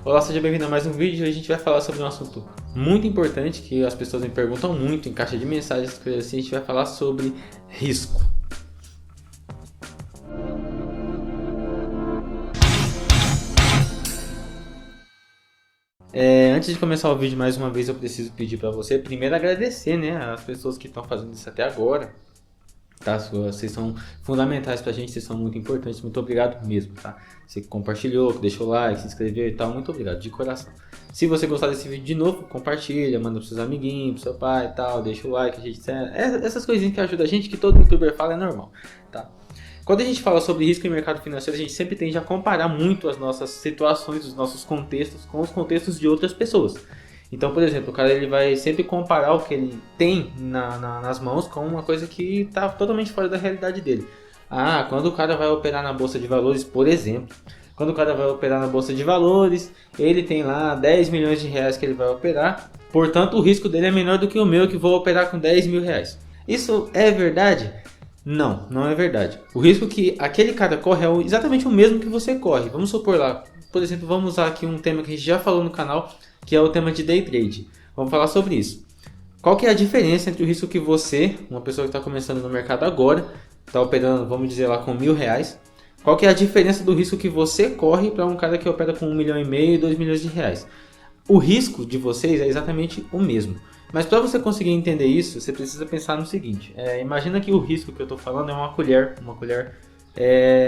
Olá, seja bem-vindo a mais um vídeo. Hoje a gente vai falar sobre um assunto muito importante que as pessoas me perguntam muito em caixa de mensagens, coisas assim. A gente vai falar sobre risco. Antes de começar o vídeo, mais uma vez eu preciso pedir para você primeiro agradecer, né, as pessoas que estão fazendo isso até agora. Tá? Vocês são fundamentais pra gente, vocês são muito importantes, muito obrigado mesmo, tá? Você que compartilhou, que deixou o like, se inscreveu e tal, muito obrigado, de coração. Se você gostar desse vídeo de novo, compartilha, manda pros seus amiguinhos, pro seu pai e tal, deixa o like, essas coisinhas que ajudam a gente, que todo youtuber fala, é normal, tá? Quando a gente fala sobre risco em mercado financeiro, a gente sempre tende a comparar muito as nossas situações, os nossos contextos com os contextos de outras pessoas. Então, por exemplo, o cara ele vai sempre comparar o que ele tem nas mãos com uma coisa que está totalmente fora da realidade dele. Quando o cara vai operar na Bolsa de Valores, por exemplo, quando o cara vai operar na Bolsa de Valores, ele tem lá 10 milhões de reais que ele vai operar, portanto o risco dele é menor do que o meu que vou operar com 10 mil reais. Isso é verdade? Não, não é verdade. O risco que aquele cara corre é exatamente o mesmo que você corre. Vamos supor lá, por exemplo, vamos usar aqui um tema que a gente já falou no canal, que é o tema de day trade. Vamos falar sobre isso. Qual que é a diferença entre o risco que você, uma pessoa que está começando no mercado agora, está operando, vamos dizer lá, com R$1.000, qual que é a diferença do risco que você corre para um cara que opera com 1,5 milhão e 2 milhões de reais? O risco de vocês é exatamente o mesmo. Mas para você conseguir entender isso, você precisa pensar no seguinte. Imagina que o risco que eu estou falando é uma colher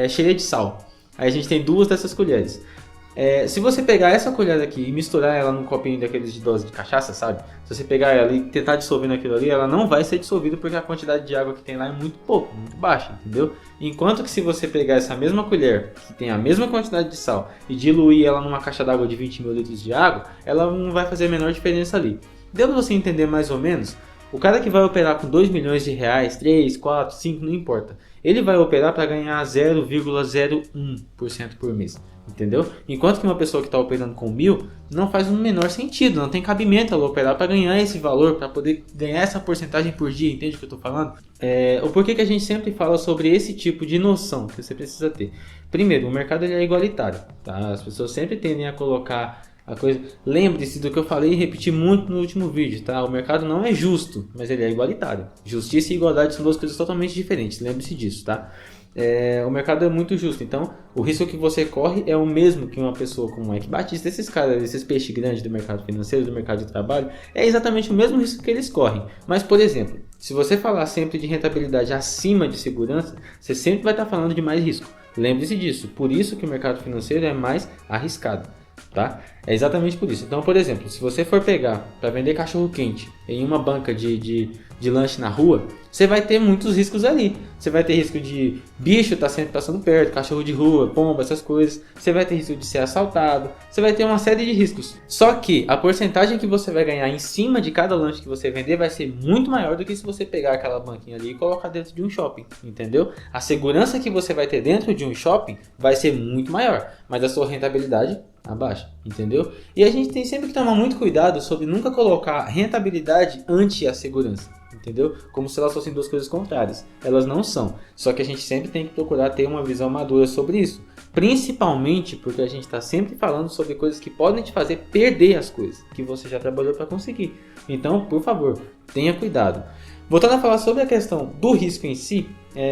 cheia de sal. Aí a gente tem duas dessas colheres. Se você pegar essa colher aqui e misturar ela num copinho daqueles de dose de cachaça, sabe? Se você pegar ela e tentar dissolver naquilo ali, ela não vai ser dissolvida porque a quantidade de água que tem lá é muito pouco, muito baixa, entendeu? Enquanto que se você pegar essa mesma colher, que tem a mesma quantidade de sal, e diluir ela numa caixa d'água de 20 mil litros de água, ela não vai fazer a menor diferença ali. Deu pra você entender mais ou menos? O cara que vai operar com 2 milhões de reais, 3, 4, 5, não importa. Ele vai operar para ganhar 0,01% por mês. Entendeu? Enquanto que uma pessoa que está operando com 1.000 não faz o menor sentido, não tem cabimento ela operar para ganhar esse valor, para poder ganhar essa porcentagem por dia, entende o que eu estou falando? O porquê que a gente sempre fala sobre esse tipo de noção que você precisa ter. Primeiro, o mercado ele é igualitário, tá? As pessoas sempre tendem a colocar a coisa. Lembre-se do que eu falei e repeti muito no último vídeo, tá? O mercado não é justo, mas ele é igualitário. Justiça e igualdade são duas coisas totalmente diferentes, lembre-se disso, tá? O mercado é muito justo, então o risco que você corre é o mesmo que uma pessoa como o Eike Batista, esses caras, esses peixes grandes do mercado financeiro, do mercado de trabalho, é exatamente o mesmo risco que eles correm. Mas, por exemplo, se você falar sempre de rentabilidade acima de segurança, você sempre vai estar falando de mais risco. Lembre-se disso, por isso que o mercado financeiro é mais arriscado. Tá? É exatamente por isso. Então, por exemplo, se você for pegar para vender cachorro quente em uma banca de lanche na rua, você vai ter muitos riscos ali. Você vai ter risco de bicho estar sempre passando perto, cachorro de rua, pomba, essas coisas. Você vai ter risco de ser assaltado. Você vai ter uma série de riscos. Só que a porcentagem que você vai ganhar em cima de cada lanche que você vender vai ser muito maior do que se você pegar aquela banquinha ali e colocar dentro de um shopping, entendeu? A segurança que você vai ter dentro de um shopping vai ser muito maior, mas a sua rentabilidade abaixo, entendeu? E a gente tem sempre que tomar muito cuidado sobre nunca colocar rentabilidade ante a segurança, entendeu? Como se elas fossem duas coisas contrárias. Elas não são. Só que a gente sempre tem que procurar ter uma visão madura sobre isso. Principalmente porque a gente está sempre falando sobre coisas que podem te fazer perder as coisas que você já trabalhou para conseguir. Então, por favor, tenha cuidado. Voltando a falar sobre a questão do risco em si,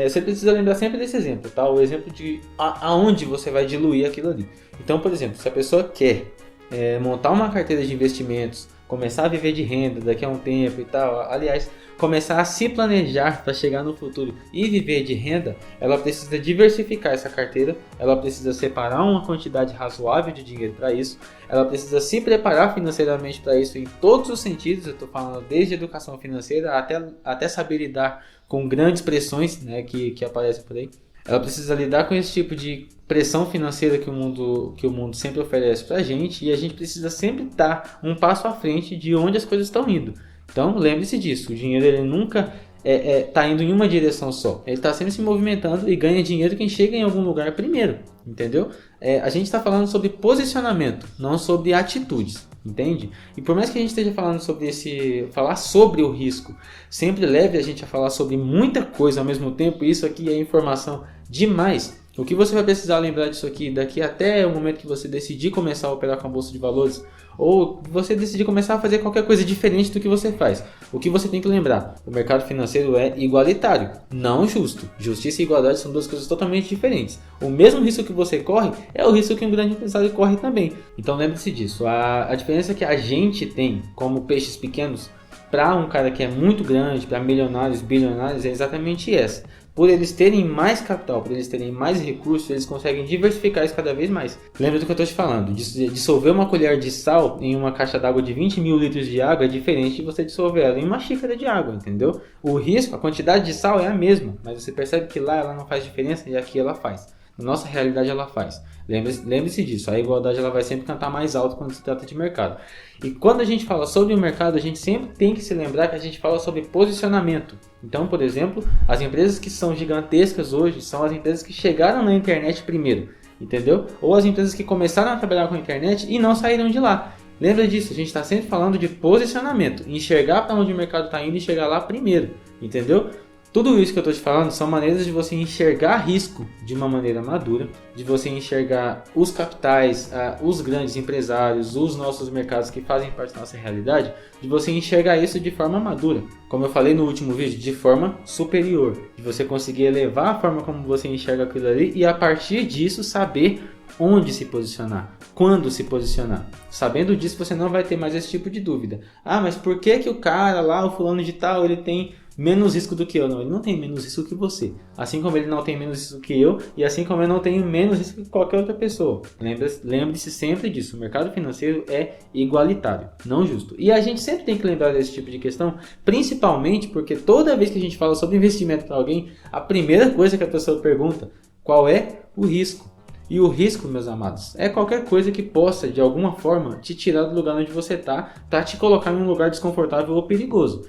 você precisa lembrar sempre desse exemplo, tá? O exemplo de aonde você vai diluir aquilo ali. Então, por exemplo, se a pessoa quer montar uma carteira de investimentos, começar a viver de renda daqui a um tempo e tal, aliás, começar a se planejar para chegar no futuro e viver de renda, ela precisa diversificar essa carteira, ela precisa separar uma quantidade razoável de dinheiro para isso, ela precisa se preparar financeiramente para isso em todos os sentidos, eu estou falando desde educação financeira até saber lidar com grandes pressões, né, que aparecem por aí. Ela precisa lidar com esse tipo de pressão financeira que o mundo sempre oferece para a gente, e a gente precisa sempre estar um passo à frente de onde as coisas estão indo. Então lembre-se disso, o dinheiro ele nunca está indo em uma direção só, ele está sempre se movimentando e ganha dinheiro quem chega em algum lugar primeiro, entendeu? A gente está falando sobre posicionamento, não sobre atitudes, entende? E por mais que a gente esteja falando sobre falar sobre o risco, sempre leve a gente a falar sobre muita coisa ao mesmo tempo, isso aqui é informação demais. O que você vai precisar lembrar disso aqui daqui até o momento que você decidir começar a operar com a bolsa de valores, ou você decidir começar a fazer qualquer coisa diferente do que você faz. O que você tem que lembrar? O mercado financeiro é igualitário, não justo. Justiça e igualdade são duas coisas totalmente diferentes. O mesmo risco que você corre é o risco que um grande empresário corre também. Então lembre-se disso. A diferença que a gente tem como peixes pequenos para um cara que é muito grande, para milionários, bilionários, é exatamente essa. Por eles terem mais capital, por eles terem mais recursos, eles conseguem diversificar isso cada vez mais. Lembra do que eu estou te falando? Dissolver uma colher de sal em uma caixa d'água de 20 mil litros de água é diferente de você dissolver ela em uma xícara de água, entendeu? O risco, a quantidade de sal é a mesma, mas você percebe que lá ela não faz diferença e aqui ela faz. Na nossa realidade ela faz. Lembre-se disso, a igualdade ela vai sempre cantar mais alto quando se trata de mercado. E quando a gente fala sobre o mercado, a gente sempre tem que se lembrar que a gente fala sobre posicionamento. Então, por exemplo, as empresas que são gigantescas hoje são as empresas que chegaram na internet primeiro, entendeu? Ou as empresas que começaram a trabalhar com a internet e não saíram de lá. Lembra disso, a gente está sempre falando de posicionamento, enxergar para onde o mercado está indo e chegar lá primeiro, entendeu? Tudo isso que eu estou te falando são maneiras de você enxergar risco de uma maneira madura, de você enxergar os capitais, os grandes empresários, os nossos mercados que fazem parte da nossa realidade, de você enxergar isso de forma madura. Como eu falei no último vídeo, de forma superior, de você conseguir elevar a forma como você enxerga aquilo ali e a partir disso saber onde se posicionar, quando se posicionar. Sabendo disso você não vai ter mais esse tipo de dúvida. Ah, mas por que o cara lá, o fulano de tal, ele tem menos risco do que eu? Não, ele não tem menos risco que você. Assim como ele não tem menos risco que eu e assim como eu não tenho menos risco que qualquer outra pessoa. Lembre-se sempre disso. O mercado financeiro é igualitário, não justo. E a gente sempre tem que lembrar desse tipo de questão, principalmente porque toda vez que a gente fala sobre investimento para alguém, a primeira coisa que a pessoa pergunta, qual é o risco? E o risco, meus amados, é qualquer coisa que possa, de alguma forma, te tirar do lugar onde você está, para te colocar em um lugar desconfortável ou perigoso.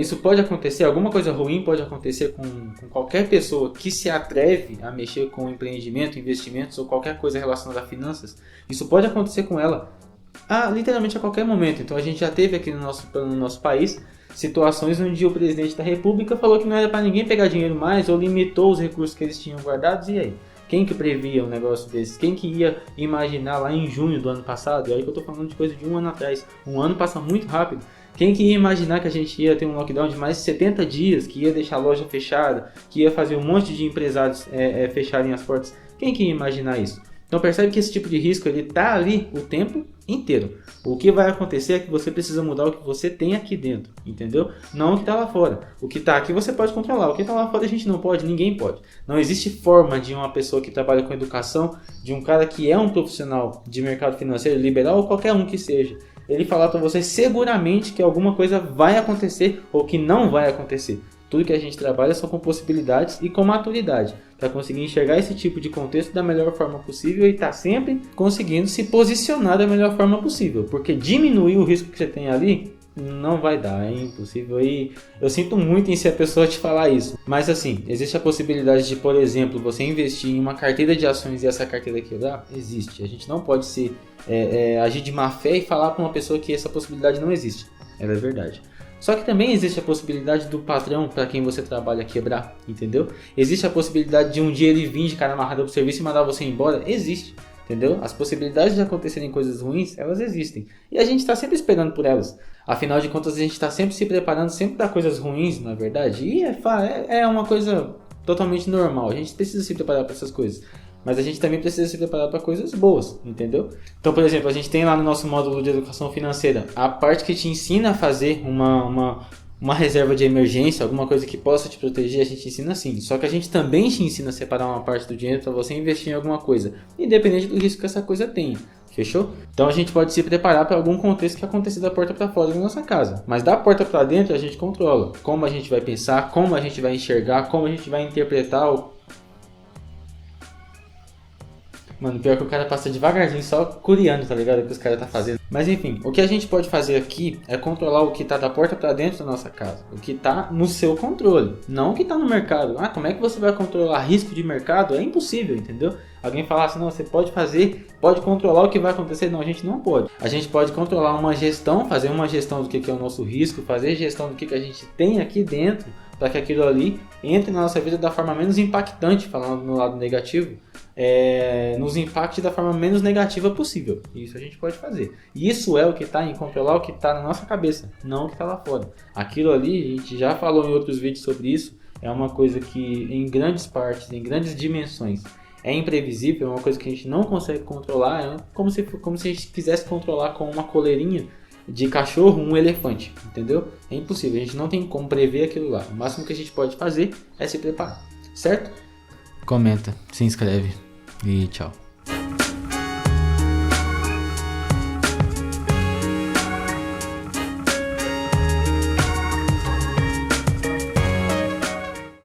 Isso pode acontecer, alguma coisa ruim pode acontecer com qualquer pessoa que se atreve a mexer com empreendimento, investimentos ou qualquer coisa relacionada a finanças. Isso pode acontecer com ela literalmente a qualquer momento. Então a gente já teve aqui no nosso país situações onde o presidente da república falou que não era para ninguém pegar dinheiro mais ou limitou os recursos que eles tinham guardados, e aí? Quem que previa um negócio desse? Quem que ia imaginar lá em junho do ano passado? E aí que eu tô falando de coisa de um ano atrás. Um ano passa muito rápido. Quem que ia imaginar que a gente ia ter um lockdown de mais de 70 dias, que ia deixar a loja fechada, que ia fazer um monte de empresários fecharem as portas? Quem que ia imaginar isso? Então percebe que esse tipo de risco ele tá ali o tempo inteiro. O que vai acontecer é que você precisa mudar o que você tem aqui dentro, entendeu? Não o que está lá fora. O que está aqui você pode controlar, o que está lá fora a gente não pode, ninguém pode. Não existe forma de uma pessoa que trabalha com educação, de um cara que é um profissional de mercado financeiro, liberal ou qualquer um que seja, ele falar para você seguramente que alguma coisa vai acontecer ou que não vai acontecer. Tudo que a gente trabalha são com possibilidades e com maturidade, para conseguir enxergar esse tipo de contexto da melhor forma possível e estar sempre conseguindo se posicionar da melhor forma possível, porque diminuir o risco que você tem ali não vai dar, é impossível. E eu sinto muito em ser a pessoa te falar isso, mas assim, existe a possibilidade de, por exemplo, você investir em uma carteira de ações e essa carteira quebrar? Existe. A gente não pode agir de má fé e falar para uma pessoa que essa possibilidade não existe. Ela é verdade. Só que também existe a possibilidade do patrão para quem você trabalha quebrar, entendeu? Existe a possibilidade de um dia ele vir de cara amarrado pro serviço e mandar você embora? Existe, entendeu? As possibilidades de acontecerem coisas ruins, elas existem. E a gente está sempre esperando por elas. Afinal de contas, a gente está sempre se preparando, sempre para coisas ruins, na verdade. E é uma coisa totalmente normal. A gente precisa se preparar para essas coisas. Mas a gente também precisa se preparar para coisas boas, entendeu? Então, por exemplo, a gente tem lá no nosso módulo de educação financeira a parte que te ensina a fazer uma reserva de emergência, alguma coisa que possa te proteger, a gente ensina sim. Só que a gente também te ensina a separar uma parte do dinheiro para você investir em alguma coisa, independente do risco que essa coisa tenha. Fechou? Então a gente pode se preparar para algum contexto que aconteça da porta para fora da nossa casa. Mas da porta para dentro a gente controla. Como a gente vai pensar, como a gente vai enxergar, como a gente vai interpretar Mano, pior que o cara passa devagarzinho, só curiando, tá ligado? O que os caras tá fazendo. Mas enfim, o que a gente pode fazer aqui é controlar o que tá da porta pra dentro da nossa casa. O que tá no seu controle, não o que tá no mercado. Como é que você vai controlar risco de mercado? É impossível, entendeu? Alguém falar assim, não, você pode controlar o que vai acontecer. Não, a gente não pode. A gente pode controlar uma gestão, fazer uma gestão do que é o nosso risco, fazer gestão do que a gente tem aqui dentro para que aquilo ali entre na nossa vida da forma menos impactante, falando no lado negativo, nos impacte da forma menos negativa possível. Isso a gente pode fazer. E isso é o que está em controlar o que está na nossa cabeça, não o que está lá fora. Aquilo ali, a gente já falou em outros vídeos sobre isso, é uma coisa que em grandes partes, em grandes dimensões, é imprevisível, é uma coisa que a gente não consegue controlar, é como se a gente quisesse controlar com uma coleirinha de cachorro um elefante, entendeu? É impossível, a gente não tem como prever aquilo lá. O máximo que a gente pode fazer é se preparar, certo? Comenta, se inscreve e tchau.